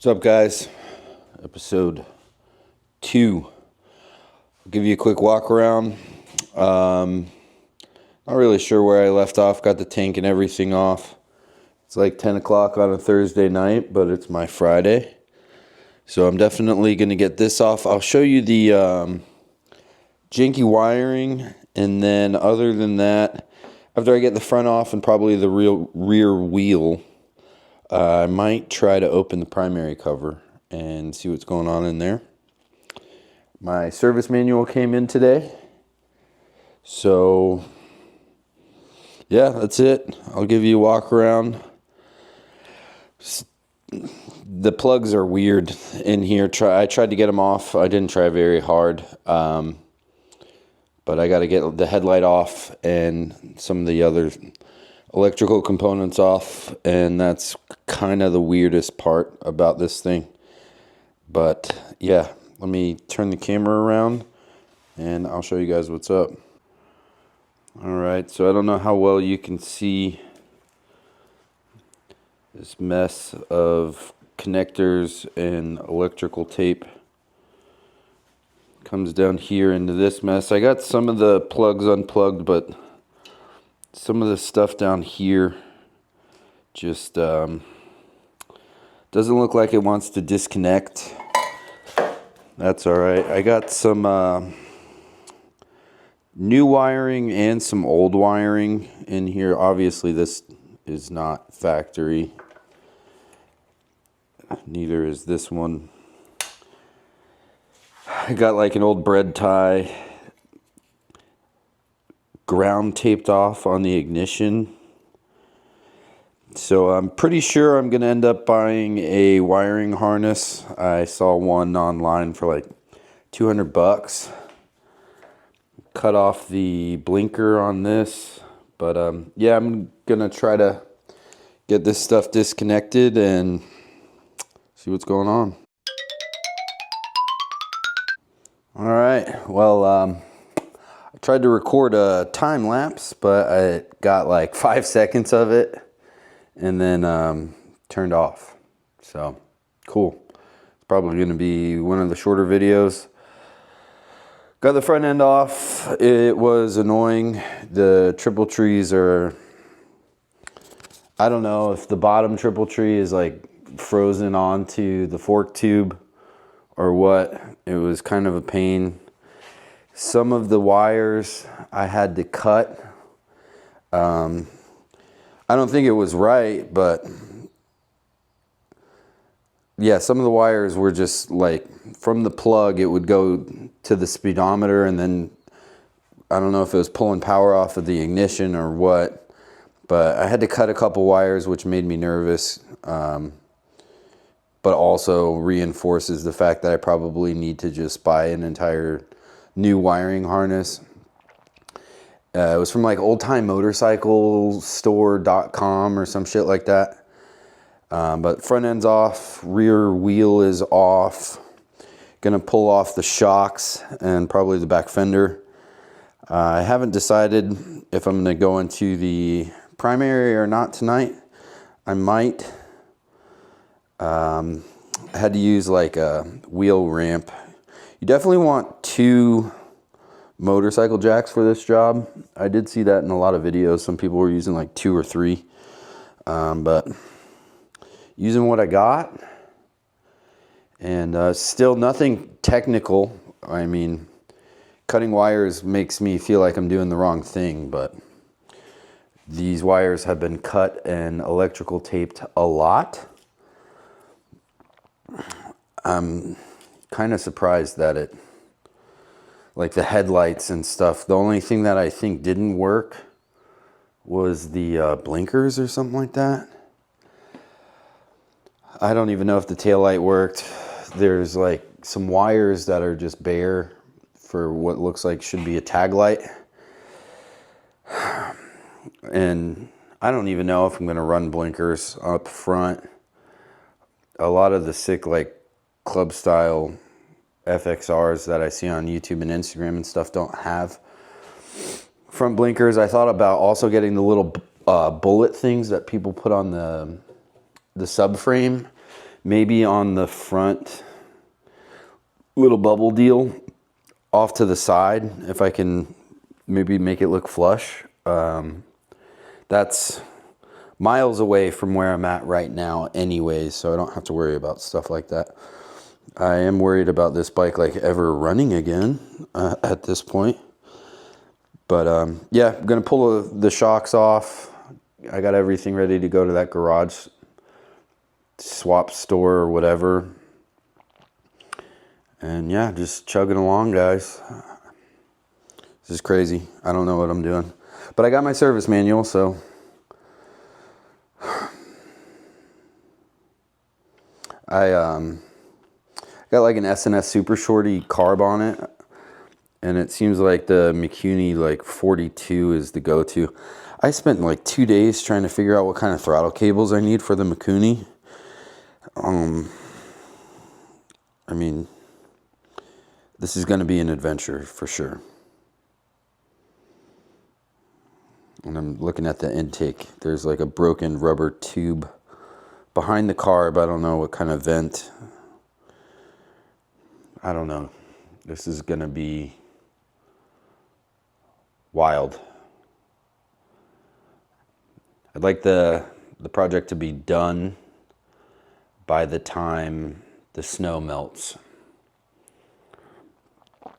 What's up, guys? Episode 2. I'll give you a quick walk around. Not really sure where I left off. Got the tank and everything off. It's like 10 o'clock on a Thursday night, but it's my Friday. So I'm definitely going to get this off. I'll show you the janky wiring, and then other than that, after I get the front off and probably the rear wheel, I might try to open the primary cover and see what's going on in there. My service manual came in today. So, yeah, that's it. I'll give you a walk around. The plugs are weird in here. I tried to get them off. I didn't try very hard. But I got to get the headlight off and some of the other electrical components off, and that's kind of the weirdest part about this thing. But yeah, let me turn the camera around and I'll show you guys what's up. Alright, so I don't know how well you can see this mess of connectors and electrical tape. Comes down here into this mess. I got some of the plugs unplugged, but some of the stuff down here just doesn't look like it wants to disconnect. That's alright. I got some new wiring and some old wiring in here. Obviously this is not factory. Neither is this one. I got like an old bread tie ground taped off on the ignition. So I'm pretty sure I'm going to end up buying a wiring harness. I saw one online for like $200. Cut off the blinker on this. But yeah, I'm going to try to get this stuff disconnected and see what's going on. All right, well, I tried to record a time lapse, but I got like 5 seconds of it and then turned off. So cool. It's probably going to be one of the shorter videos. Got the front end off. It was annoying. The triple trees are, I don't know if the bottom triple tree is like frozen onto the fork tube or what. It was kind of a pain. Some of the wires I had to cut. I don't think it was right, but yeah, some of the wires were just like from the plug, it would go to the speedometer, and then I don't know if it was pulling power off of the ignition or what, but I had to cut a couple wires, which made me nervous. But also reinforces the fact that I probably need to just buy an entire new wiring harness. It was from like oldtimemotorcyclestore.com or some shit like that. But front end's off, rear wheel is off. Gonna pull off the shocks and probably the back fender. I haven't decided if I'm gonna go into the primary or not tonight. I might. I had to use like a wheel ramp. You definitely want 2 motorcycle jacks for this job. I did see that in a lot of videos. Some people were using like 2 or 3. But using what I got, and still nothing technical. I mean, cutting wires makes me feel like I'm doing the wrong thing, but these wires have been cut and electrical taped a lot. I'm kind of surprised that it, like the headlights and stuff, the only thing that I think didn't work was the blinkers or something like that. I don't even know if the taillight worked. There's like some wires that are just bare for what looks like should be a tag light. And I don't even know if I'm going to run blinkers up front. A lot of the sick like club style FXRs that I see on YouTube and Instagram and stuff don't have front blinkers. I thought about also getting the little bullet things that people put on the subframe, maybe on the front little bubble deal off to the side, if I can maybe make it look flush. That's miles away from where I'm at right now anyways, so I don't have to worry about stuff like that. I am worried about this bike like ever running again at this point. But yeah, I'm gonna pull the shocks off. I got everything ready to go to that garage swap store or whatever. And yeah, just chugging along, guys. This is crazy. I don't know what I'm doing. But I got my service manual, so I got like an S&S Super Shorty carb on it. And it seems like the Mikuni like 42 is the go-to. I spent like 2 days trying to figure out what kind of throttle cables I need for the Mikuni. I mean, this is going to be an adventure for sure. And I'm looking at the intake. There's like a broken rubber tube behind the carb. I don't know what kind of vent. I don't know. This is going to be wild. I'd like the project to be done by the time the snow melts. I'm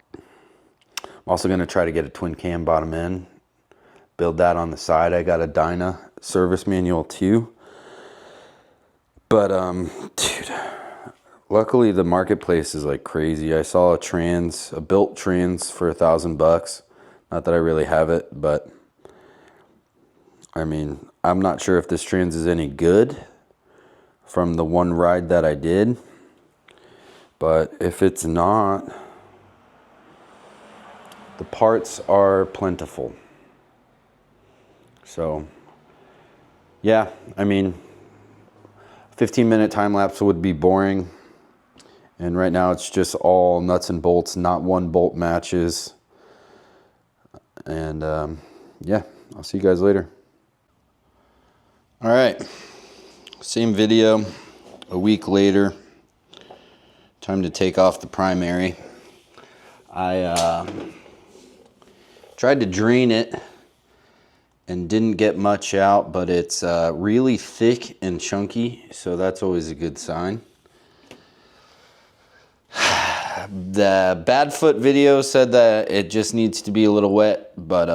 also going to try to get a twin cam bottom end, build that on the side. I got a Dyna service manual too. But dude, luckily the marketplace is like crazy. I saw a built trans for $1,000. Not that I really have it, but I mean, I'm not sure if this trans is any good from the one ride that I did. But if it's not, the parts are plentiful. So, yeah, I mean, 15-minute time lapse would be boring. And right now it's just all nuts and bolts, not one bolt matches. And yeah, I'll see you guys later. All right, same video a week later. Time to take off the primary. I tried to drain it and didn't get much out, but it's really thick and chunky, so that's always a good sign. The Badfoot video said that it just needs to be a little wet, but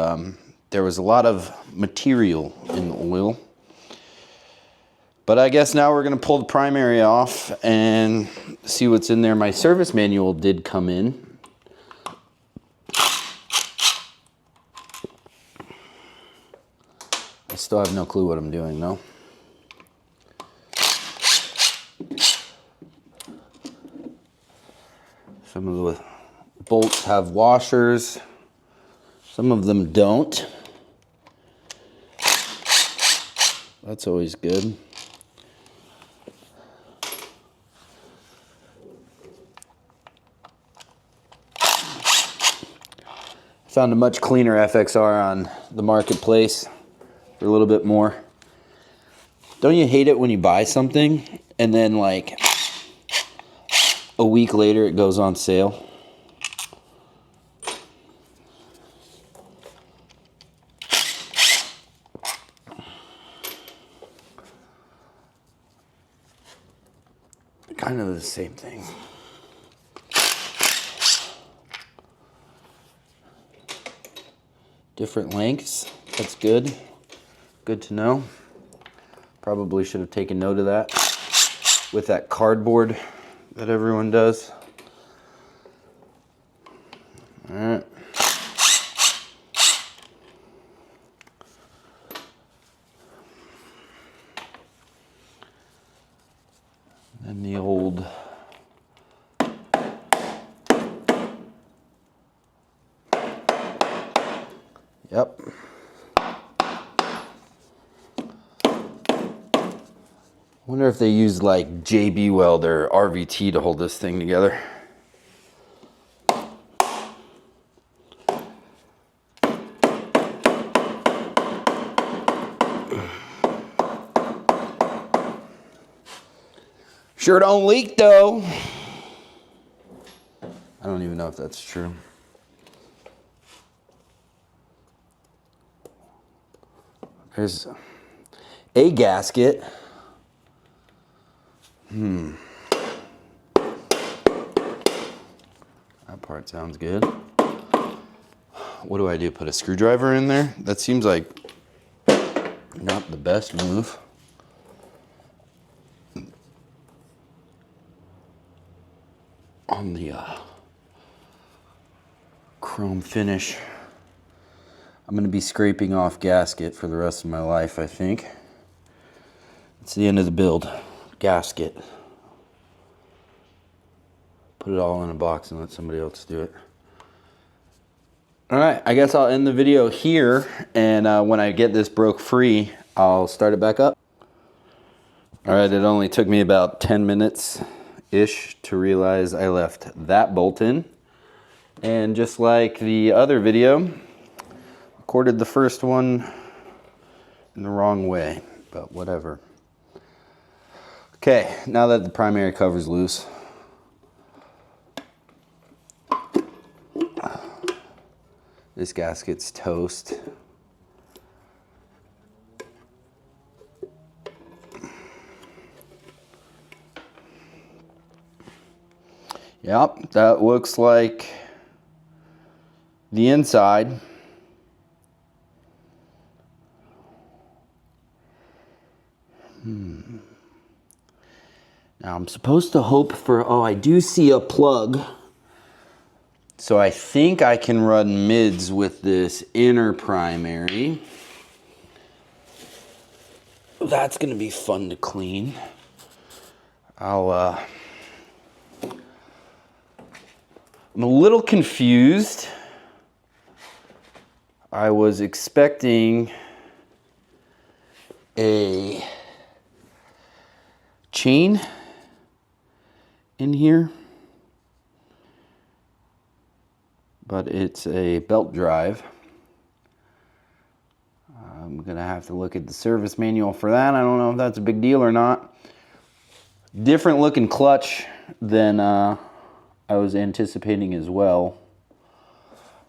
there was a lot of material in the oil. But I guess now we're gonna pull the primary off and see what's in there. My service manual did come in. I still have no clue what I'm doing though. Some of the bolts have washers, some of them don't. That's always good. Found a much cleaner FXR on the marketplace for a little bit more. Don't you hate it when you buy something and then like a week later it goes on sale? Kind of the same thing. Different lengths, that's good. Good to know. Probably should have taken note of that with that cardboard that everyone does. All right. And the old yep. Wonder if they used like JB Weld or RVT to hold this thing together. Sure don't leak though. I don't even know if that's true. There's a gasket. That part sounds good. What do I do? Put a screwdriver in there? That seems like not the best move. On the chrome finish. I'm going to be scraping off gasket for the rest of my life, I think. It's the end of the build. Gasket. Put it all in a box and let somebody else do it. Alright, I guess I'll end the video here, and when I get this broke free, I'll start it back up. Alright, it only took me about 10 minutes-ish to realize I left that bolt in. And just like the other video, recorded the first one in the wrong way, but whatever. Okay, now that the primary cover's loose, this gasket's toast. Yep, that looks like the inside. Now I'm supposed to hope for, oh, I do see a plug. So I think I can run mids with this inner primary. That's gonna be fun to clean. I'm a little confused. I was expecting a chain in here, but it's a belt drive. I'm gonna have to look at the service manual for that. I don't know if that's a big deal or not. Different looking clutch than I was anticipating as well.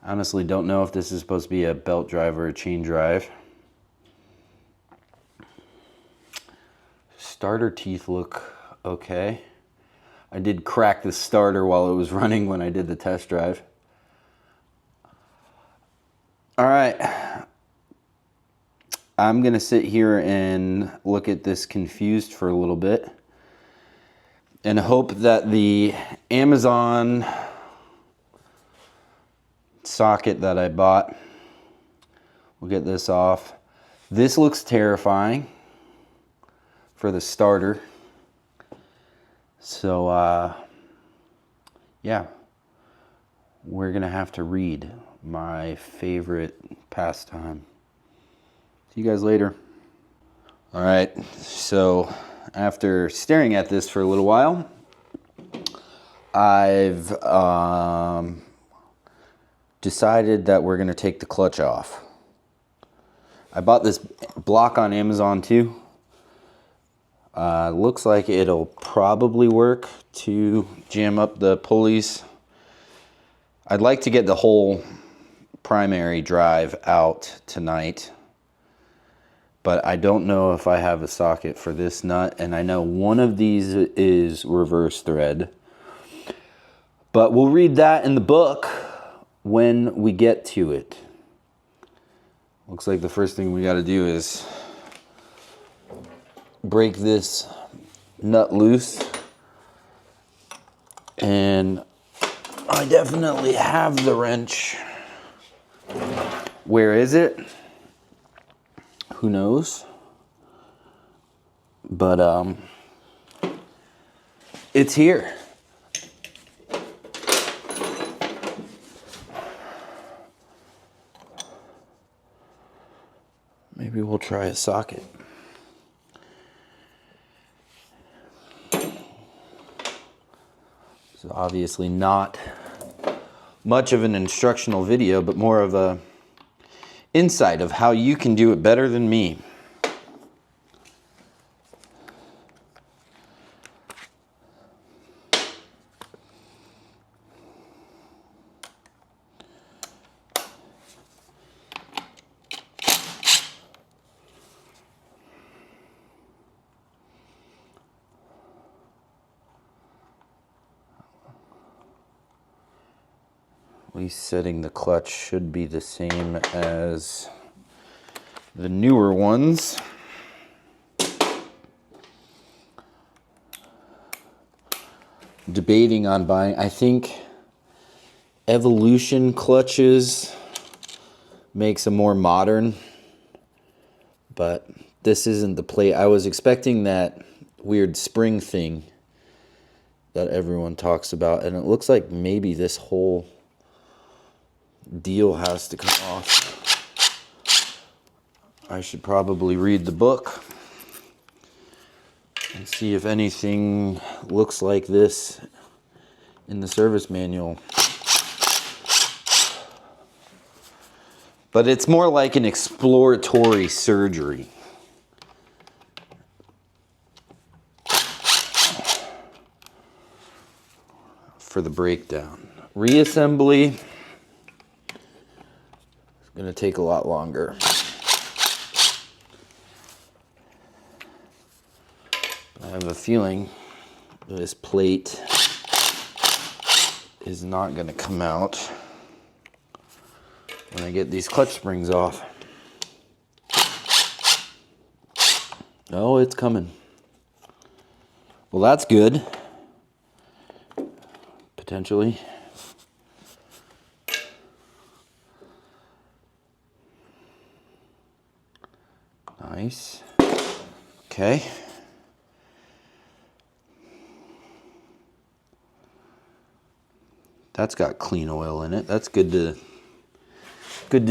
Honestly, don't know if this is supposed to be a belt drive or a chain drive. Starter teeth look okay. I did crack the starter while it was running when I did the test drive. All right. I'm gonna sit here and look at this confused for a little bit and hope that the Amazon socket that I bought will get this off. This looks terrifying for the starter. So yeah, we're gonna have to read, my favorite pastime. See you guys later. All right, so after staring at this for a little while, I've decided that we're gonna take the clutch off. I bought this block on Amazon too. Looks like it'll probably work to jam up the pulleys. I'd like to get the whole primary drive out tonight, but I don't know if I have a socket for this nut, and I know one of these is reverse thread, but we'll read that in the book when we get to it. Looks like the first thing we got to do is break this nut loose, and I definitely have the wrench. Where is it? Who knows? But it's here. Maybe we'll try a socket. So obviously not much of an instructional video, but more of a insight of how you can do it better than me. Resetting the clutch should be the same as the newer ones. Debating on buying, I think Evolution clutches makes a more modern, but this isn't the plate. I was expecting that weird spring thing that everyone talks about, and it looks like maybe this whole deal has to come off. I should probably read the book and see if anything looks like this in the service manual. But it's more like an exploratory surgery. For the breakdown. Reassembly is going to take a lot longer. I have a feeling this plate is not going to come out when I get these clutch springs off. Oh, it's coming. Well, that's good. Potentially. Nice. Okay. That's got clean oil in it. That's good to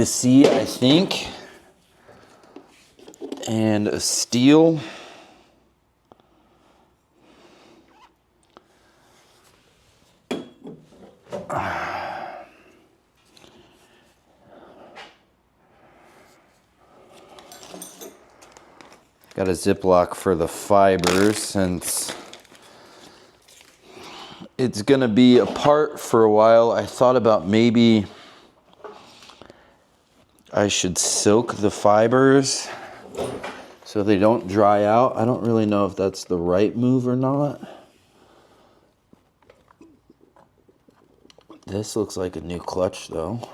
see, I think. And a steel. Got a Ziploc for the fibers since it's gonna be apart for a while. I thought about maybe I should soak the fibers so they don't dry out. I don't really know if that's the right move or not. This looks like a new clutch though.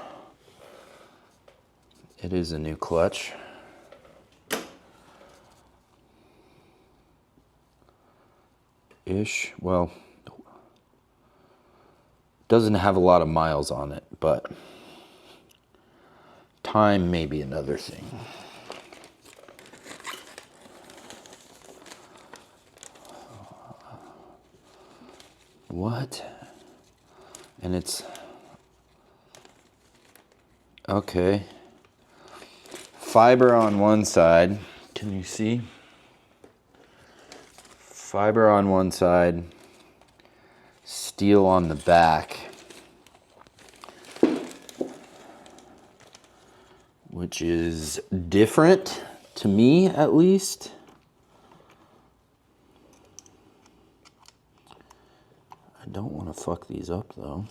It is a new clutch. Ish. Well, doesn't have a lot of miles on it, but time may be another thing. What? And it's okay. Fiber on one side. Can you see? Fiber on one side, steel on the back, which is different to me at least. I don't want to fuck these up though.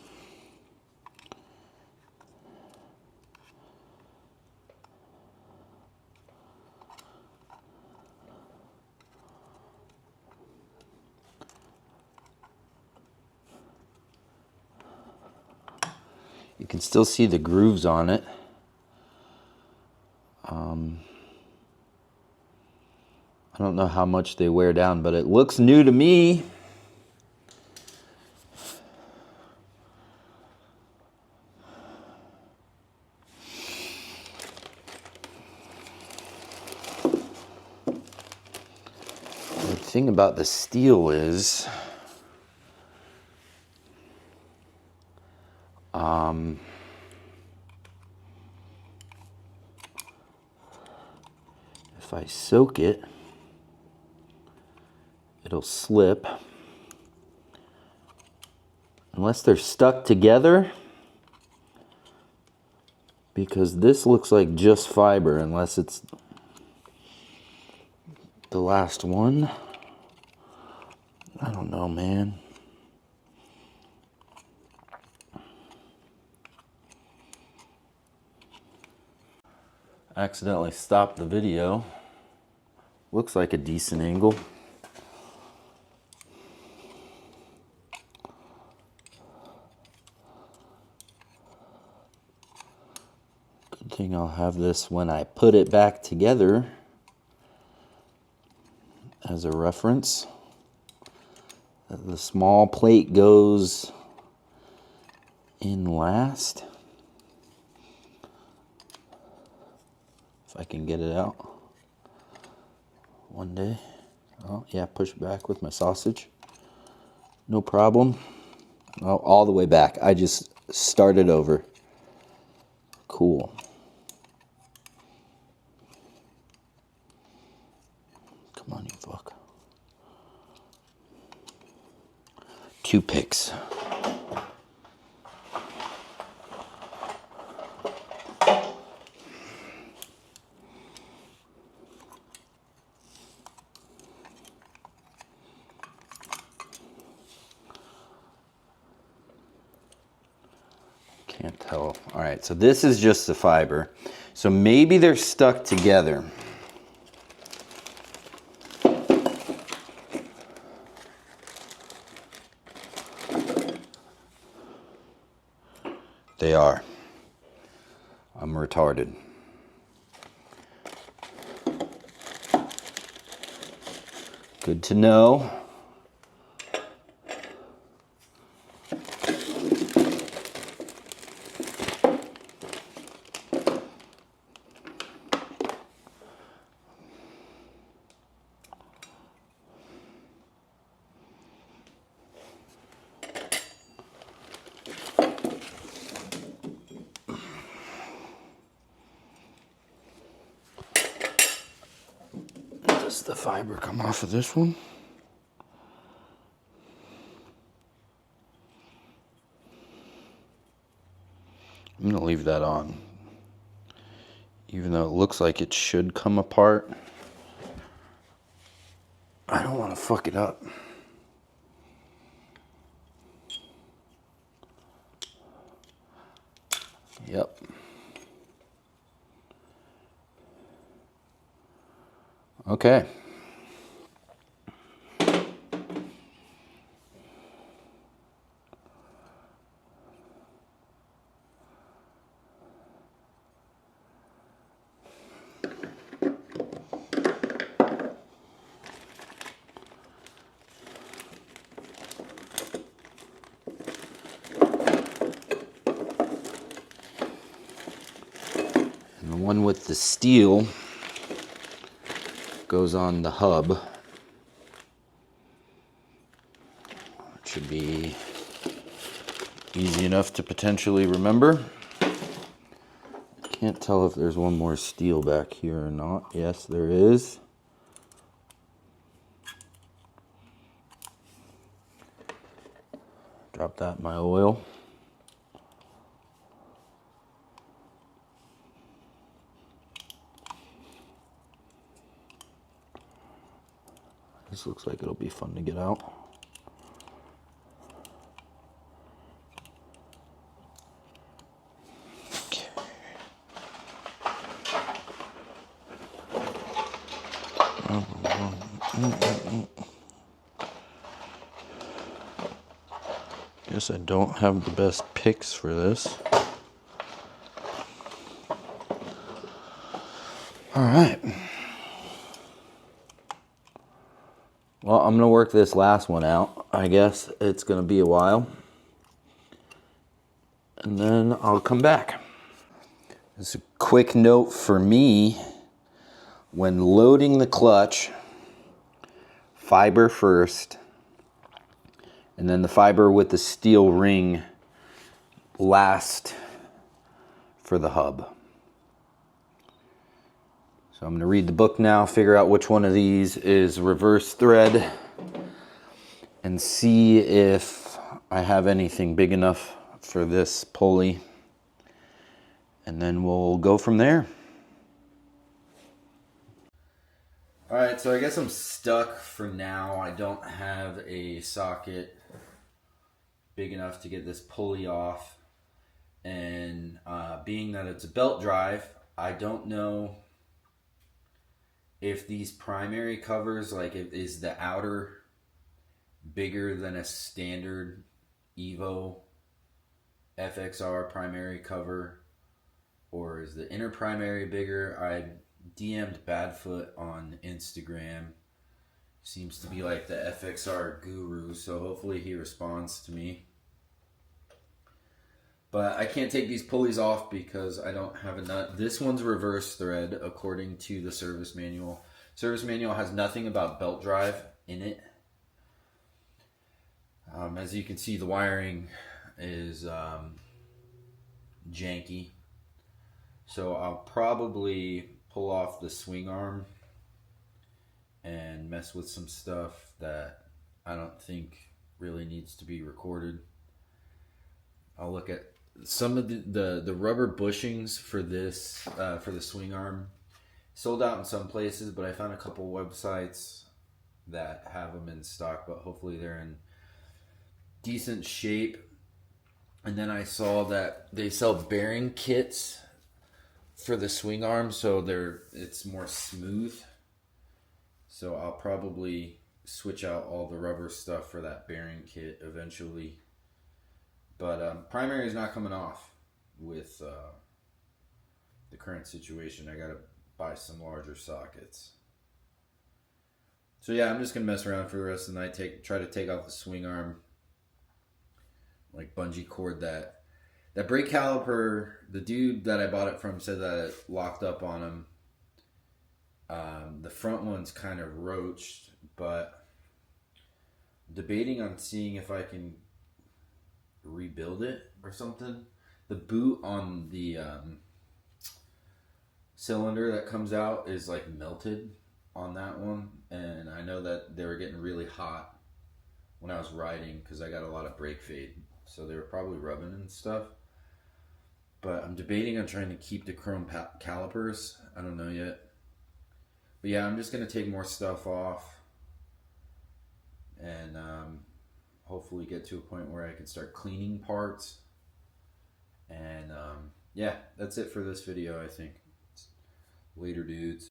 You can still see the grooves on it. I don't know how much they wear down, but it looks new to me. The thing about the steel is if I soak it, it'll slip. Unless they're stuck together, because this looks like just fiber, unless it's the last one. I don't know, man. Accidentally stopped the video. Looks like a decent angle. Good thing I'll have this when I put it back together as a reference. The small plate goes in last. If I can get it out one day. Oh yeah, push it back with my sausage. No problem. Oh, all the way back. I just started over. Cool. Come on, you fuck. 2 picks. Can't tell. All right, so this is just the fiber. So maybe they're stuck together. They are. I'm retarded. Good to know. Does the fiber come off of this one? I'm gonna leave that on. Even though it looks like it should come apart, I don't want to fuck it up. Yep. Okay. And the one with the steel goes on the hub. It should be easy enough to potentially remember. Can't tell if there's one more steel back here or not. Yes, there is. Drop that in my oil. This looks like it'll be fun to get out. Okay. Guess I don't have the best picks for this. All right. Well, I'm gonna work this last one out. I guess it's gonna be a while. And then I'll come back. Just a quick note for me, when loading the clutch, fiber first, and then the fiber with the steel ring last for the hub. So I'm going to read the book now, figure out which one of these is reverse thread, and see if I have anything big enough for this pulley, and then we'll go from there. All right, so I guess I'm stuck for now. I don't have a socket big enough to get this pulley off, and being that it's a belt drive, I don't know if these primary covers, like is the outer bigger than a standard Evo FXR primary cover, or is the inner primary bigger? I DM'd Badfoot on Instagram. Seems to be like the FXR guru, so hopefully he responds to me. But I can't take these pulleys off because I don't have a nut. This one's reverse thread according to the service manual. Service manual has nothing about belt drive in it. As you can see, the wiring is janky. So I'll probably pull off the swing arm and mess with some stuff that I don't think really needs to be recorded. I'll look at some of the rubber bushings for this for the swing arm. Sold out in some places, but I found a couple websites that have them in stock, but hopefully they're in decent shape. And then I saw that they sell bearing kits for the swing arm, so it's more smooth. So I'll probably switch out all the rubber stuff for that bearing kit eventually. But primary is not coming off with the current situation. I gotta buy some larger sockets. So yeah, I'm just gonna mess around for the rest of the night. Try to take off the swing arm, like bungee cord that brake caliper. The dude that I bought it from said that it locked up on him. The front one's kind of roached, but I'm debating on seeing if I can rebuild it or something. The boot on the cylinder that comes out is like melted on that one, and I know that they were getting really hot when I was riding because I got a lot of brake fade, so they were probably rubbing and stuff. But I'm debating on trying to keep the chrome calipers. I don't know yet. But yeah, I'm just gonna take more stuff off and hopefully get to a point where I can start cleaning parts. And yeah, that's it for this video, I think. Later, dudes.